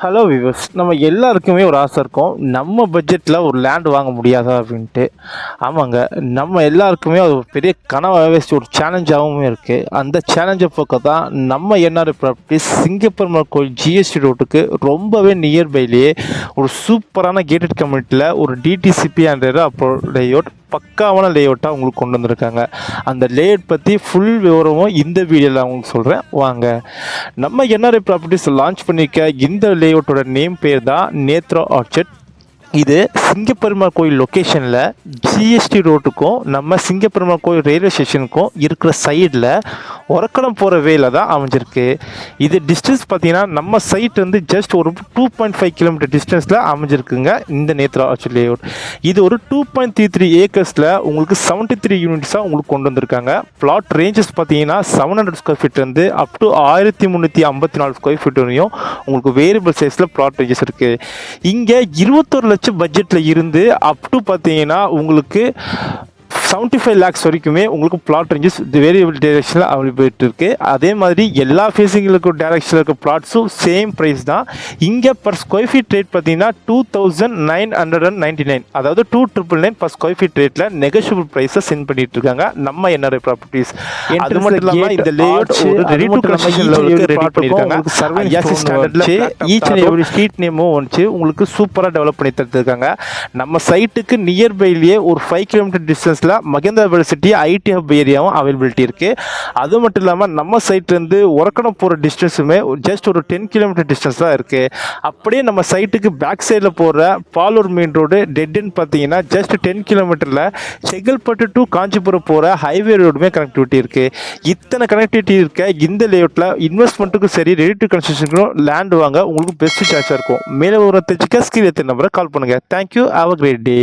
Hello viewers, நம்ம எல்லாருக்குமே ஒரு ஆசை இருக்கும். நம்ம பட்ஜெட்டில் ஒரு லேண்ட் வாங்க முடியாதா அப்படின்ட்டு. ஆமாங்க, நம்ம எல்லாருக்குமே அது ஒரு பெரிய கனவாகவே ஒரு சேலஞ்சாகவும் இருக்குது. அந்த சேலஞ்சை போக்க தான் நம்ம என்ஆர்ஐ ப்ராப்பர்ட்டிஸ் சிங்கப்பெருமாள் கோயில் ஜிஎஸ்டி ரோட்டுக்கு ரொம்பவே நியர்பைலேயே ஒரு சூப்பரான கேட்டட் கம்யூனிட்டியில் ஒரு டிடிசிபி அண்ட் அப்போ லேஅவுட் பக்காவான லேஅவுட்டாக உங்களுக்கு கொண்டு வந்திருக்காங்க. அந்த லேஅவுட் பற்றி ஃபுல் விவரமும் இந்த வீடியோவில் உங்களுக்கு சொல்கிறேன் வாங்க. நம்ம என்ஆர்ஐ ப்ராப்பர்ட்டிஸ் லான்ச் பண்ணியிருக்க இந்த லேஅவுட்டோட நேம் பேர் தான் நேத்ரா ஆர்ச்சர்ட். இது சிங்கப்பெருமாள் கோயில் லொக்கேஷனில் ஜிஎஸ்டி ரோட்டுக்கும் நம்ம சிங்கப்பெருமாள் கோயில் ரயில்வே ஸ்டேஷனுக்கும் இருக்கிற சைடில் உரக்கடம் போகிற வேல தான் அமைஞ்சிருக்கு. இது டிஸ்டன்ஸ் பார்த்தீங்கன்னா நம்ம சைட் வந்து ஜஸ்ட் ஒரு 2.5 கிலோமீட்டர் டிஸ்டன்ஸில் அமைஞ்சிருக்குங்க இந்த நேத்ரா ஆர்ச்சர்ட் லேஅவுட். இது ஒரு 2.33 ஏக்கர்ஸில் உங்களுக்கு 73 யூனிட்ஸாக உங்களுக்கு கொண்டு வந்திருக்காங்க. பிளாட் ரேஞ்சஸ் பார்த்தீங்கன்னா 700 ஸ்கொயர் ஃபீட்லேருந்து அப் டு 1354 ஸ்கொயர் ஃபீட் வரையும் உங்களுக்கு வேரியபிள் சைஸில் பிளாட் ரேஞ்சஸ் இருக்குது. இங்கே 21 லட்சம் பட்ஜெட்டில் இருந்து அப் டு பார்த்தீங்கன்னா உங்களுக்கு 75 lakhs வரைக்குமே உங்களுக்கு பிளாட் ரேஞ்சஸ் வேரியபிள் டைரக்ஷனில் அவைலபிள் இருக்குது. அதே மாதிரி எல்லா ஃபேஸிங்களுக்கு டைரக்ஷனில் இருக்க பிளாட்ஸும் சேம் ப்ரைஸ் தான். இங்கே பர் ஸ்கொயர் ஃபீட் ரேட் பார்த்தீங்கன்னா 2999, அதாவது 2999 பர் ஸ்கொயர் ஃபீட் ரேட்டில் நெகோஷியபிள் ப்ரைஸை சென்ட் பண்ணிட்டு இருக்காங்க நம்ம என்ஆர்ஐ ப்ராப்பர்ட்டிஸ். அது மட்டும் இல்லாமல் இந்த லேஅவுட் ஒரு ரெடி டு கன்ஸ்ட்ரக்ஷன் லெவலுக்கு ரெடி பண்ணியிருக்காங்க. ஈச் அண்ட் எவ்ரி ஸ்ட்ரீட் நேமும் வந்துச்சு உங்களுக்கு சூப்பராக டெவலப் பண்ணி தந்துருக்காங்க. நம்ம சைட்டுக்கு நியர்பைலேயே ஒரு 5 கிலோமீட்டர் டிஸ்டன்ஸில் மகேந்திரா சிட்டி ஐடி ஹப் ஏரியாவும் அவைலபிலிட்டி இருக்குது. அது மட்டும் இல்லாமல் நம்ம சைட்லேருந்து உரக்கடம் போகிற டிஸ்டன்ஸுமே ஜஸ்ட் ஒரு 10 கிலோமீட்டர் டிஸ்டன்ஸ் தான் இருக்குது. அப்படியே நம்ம சைட்டுக்கு பேக் சைடில் போகிற பாலூர் மெயின் ரோடு டெட்ன்னு பார்த்தீங்கன்னா ஜஸ்ட் 10 கிலோமீட்டரில் செங்கல்பட்டு டு காஞ்சிபுரம் போகிற ஹைவே ரோடுமே கனெக்டிவிட்டி இருக்குது. இத்தனை கனெக்டிவிட்டி இருக்க இந்த லேஅவுட்டில் இன்வெஸ்ட்மெண்ட்டுக்கும் சரி ரெடி டு கன்ஸ்ட்ரக்ஷனுக்கும் லேண்ட் வாங்க உங்களுக்கு பெஸ்ட் சாய்ஸாக இருக்கும். மேலே ஒரு தெரிஞ்சுக்க ஸ்கிரீன் நம்பரை கால் பண்ணுங்கள். Thank you, have a great day.